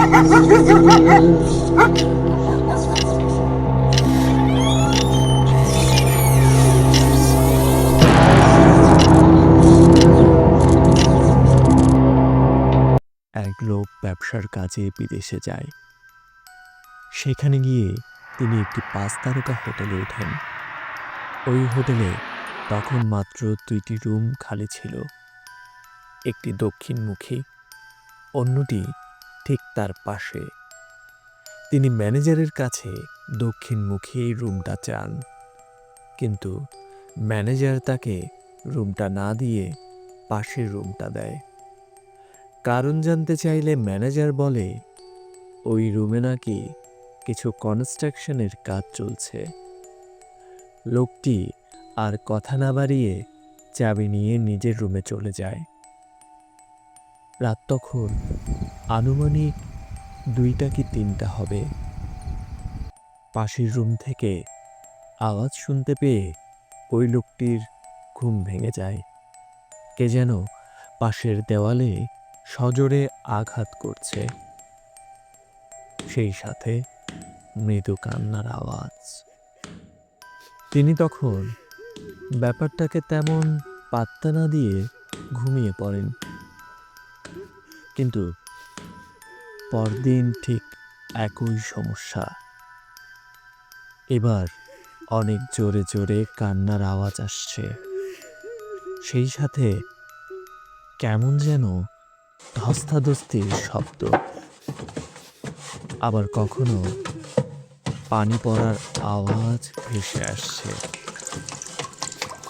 এক লোক ব্যবসার কাজে বিদেশে যায়। সেখানে গিয়ে তিনি একটি ৫ তারকা হোটেলে ওঠেন। ওই হোটেলে তখন মাত্র ২টি রুম খালি ছিল। একটি দক্ষিণমুখী, অন্যটি ঠিক তার পাশে। তিনি ম্যানেজারের কাছে দক্ষিণমুখী রুমটা চান, কিন্তু ম্যানেজার তাকে রুমটা না দিয়ে পাশের রুমটা দেয়। কারণ জানতে চাইলে ম্যানেজার বলে ওই রুমে নাকি কিছু কনস্ট্রাকশনের কাজ চলছে। লোকটি আর কথা না বাড়িয়ে চাবি নিয়ে নিজের রুমে চলে যায়। রাত তখন আনুমানিক ২টা কি ৩টা হবে। পাশের রুম থেকে আওয়াজ শুনতে পেয়ে ওই লোকটির ঘুম ভেঙে যায়। কে যেন পাশের দেওয়ালে সজোরে আঘাত করছে, সেই সাথে মৃদু কান্নার আওয়াজ। তিনি তখন ব্যাপারটাকে তেমন পাত্তা না দিয়ে ঘুমিয়ে পড়েন। কিন্তু পরদিন ঠিক একই সমস্যা। এবার অনেক জোরে জোরে কান্নার আওয়াজ আসছে, সেই সাথে কেমন যেন ধস্তাধস্তির শব্দ। আবার কখনো পানি পড়ার আওয়াজ ভেসে আসছে।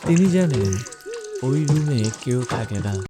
তিনি জানেন ওই রুমে কেউ থাকে না।